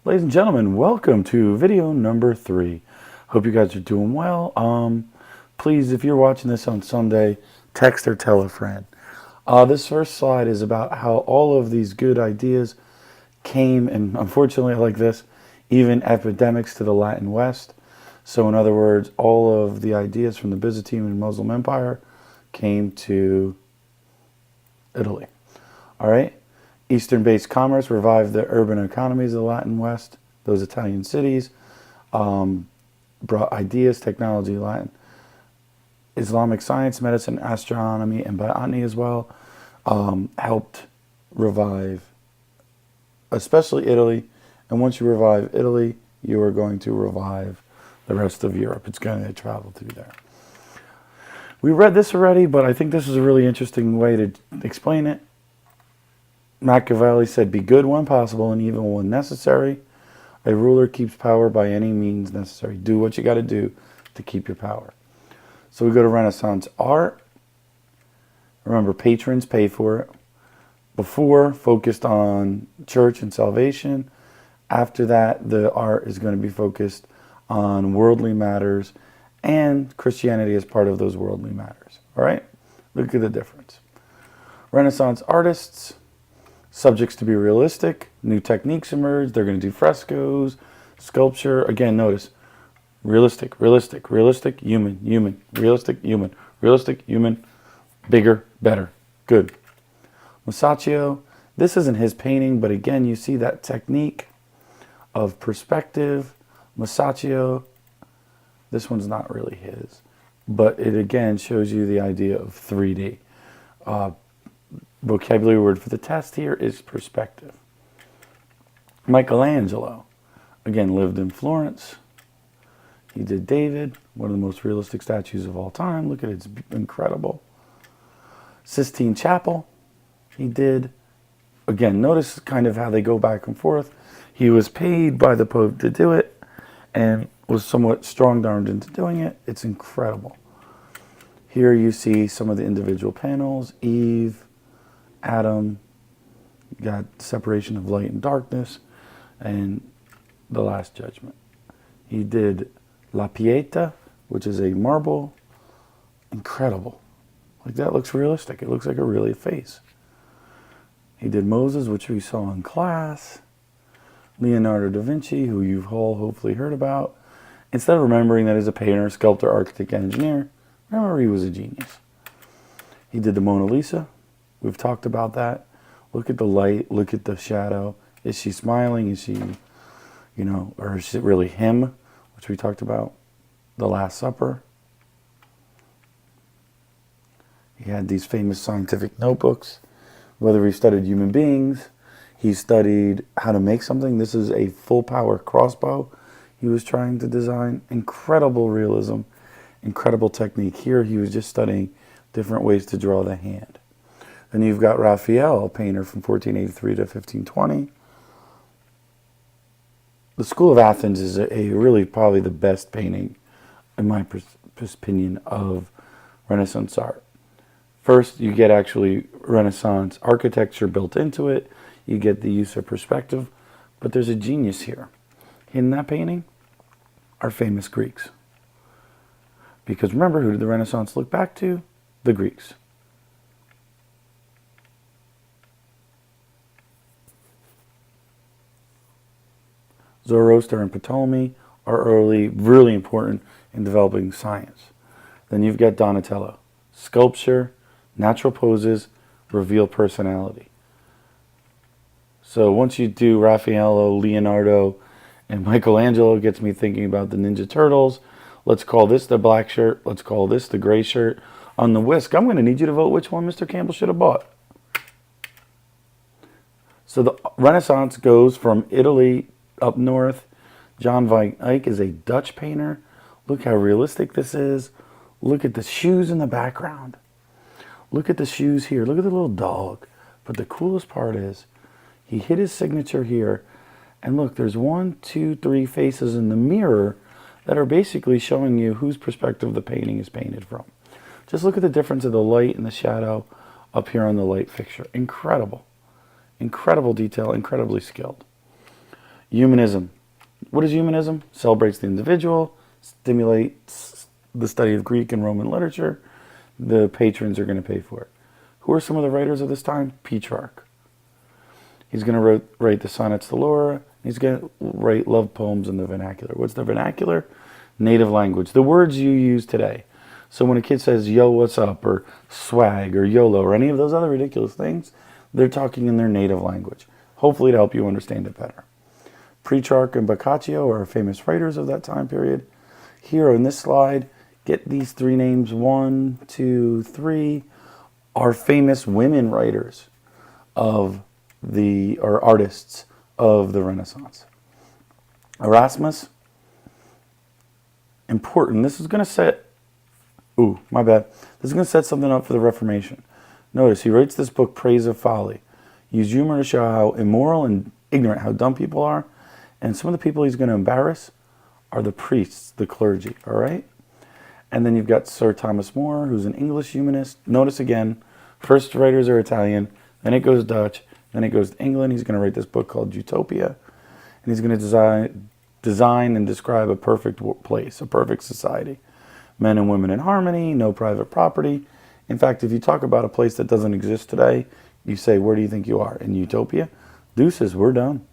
Ladies and gentlemen, welcome to video number 3. Hope you guys are doing well. Please, if you're watching this on Sunday, text or tell a friend. This first slide is about how all of these good ideas came, and unfortunately like this, even epidemics to the Latin West. So in other words, all of the ideas from the Byzantine and Muslim Empire came to Italy. All right? Eastern-based commerce revived the urban economies of the Latin West, those Italian cities, brought ideas, technology, Latin, Islamic science, medicine, astronomy, and botany as well, helped revive, especially Italy. And once you revive Italy, you are going to revive the rest of Europe. It's going to travel through there. We read this already, but I think this is a really interesting way to explain it. Machiavelli said, "Be good when possible and evil when necessary. A ruler keeps power by any means necessary." Do what you got to do to keep your power. So we go to Renaissance art. Remember, patrons pay for it. Before, focused on church and salvation. After that, the art is going to be focused on worldly matters and Christianity as part of those worldly matters. All right? Look at the difference. Renaissance artists, subjects to be realistic, new techniques emerge. They're going to do frescoes, sculpture. Again, notice, realistic, realistic, realistic, human, human, realistic, human, bigger, better, good. Masaccio, this isn't his painting, but again, you see that technique of perspective. Masaccio, this one's not really his, but it again shows you the idea of 3D. Vocabulary word for the test here is perspective. Michelangelo, again, lived in Florence. He did David, one of the most realistic statues of all time. Look at it, it's incredible. Sistine Chapel, he did. Again, notice kind of how they go back and forth. He was paid by the Pope to do it and was somewhat strong-armed into doing it. It's incredible. Here you see some of the individual panels. Eve, Adam, got separation of light and darkness, and the Last Judgment. He did La Pieta, which is a marble. Incredible. Like, that looks realistic. It looks like a real face. He did Moses, which we saw in class. Leonardo da Vinci, who you've all hopefully heard about. Instead of remembering that he's a painter, sculptor, architect, engineer, remember he was a genius. He did the Mona Lisa. We've talked about that. Look at the light. Look at the shadow. Is she smiling? Is she, or is it really him? Which we talked about. The Last Supper. He had these famous scientific notebooks. Whether he studied human beings, he studied how to make something. This is a full power crossbow he was trying to design. Incredible realism. Incredible technique. Here he was just studying different ways to draw the hand. Then you've got Raphael, a painter from 1483 to 1520. The School of Athens is a really probably the best painting, in my opinion, of Renaissance art. First, you get actually Renaissance architecture built into it. You get the use of perspective, but there's a genius here. In that painting are famous Greeks. Because remember, who did the Renaissance look back to? The Greeks. Zoroaster and Ptolemy are early, really important in developing science. Then you've got Donatello. Sculpture, natural poses, reveal personality. So once you do Raffaello, Leonardo, and Michelangelo, it gets me thinking about the Ninja Turtles. Let's call this the black shirt. Let's call this the gray shirt. On the whisk, I'm going to need you to vote which one Mr. Campbell should have bought. So the Renaissance goes from Italy up north. John van Eyck is a Dutch painter. Look how realistic this is. Look at the shoes in the background. Look at the shoes here. Look at the little dog. But the coolest part is he hit his signature here. And look, there's 1, 2, 3 faces in the mirror that are basically showing you whose perspective the painting is painted from. Just look at the difference of the light and the shadow up here on the light fixture. Incredible. Incredible detail, incredibly skilled. Humanism. What is humanism? Celebrates the individual, stimulates the study of Greek and Roman literature. The patrons are going to pay for it. Who are some of the writers of this time? Petrarch. He's going to write the sonnets to Laura. He's going to write love poems in the vernacular. What's the vernacular? Native language. The words you use today. So when a kid says, yo, what's up, or swag, or YOLO, or any of those other ridiculous things, they're talking in their native language. Hopefully to help you understand it better. Petrarch and Masaccio are famous writers of that time period. Here on this slide, get these three names, 1, 2, 3, are famous women writers or artists of the Renaissance. Erasmus, important. This is going to set, This is going to set something up for the Reformation. Notice, he writes this book, Praise of Folly. He used humor to show how immoral and ignorant, how dumb people are. And some of the people he's going to embarrass are the priests, the clergy, all right? And then you've got Sir Thomas More, who's an English humanist. Notice again, first writers are Italian, then it goes Dutch, then it goes to England. He's going to write this book called Utopia. And he's going to design and describe a perfect place, a perfect society. Men and women in harmony, no private property. In fact, if you talk about a place that doesn't exist today, you say, where do you think you are? In Utopia? Deuces, we're done.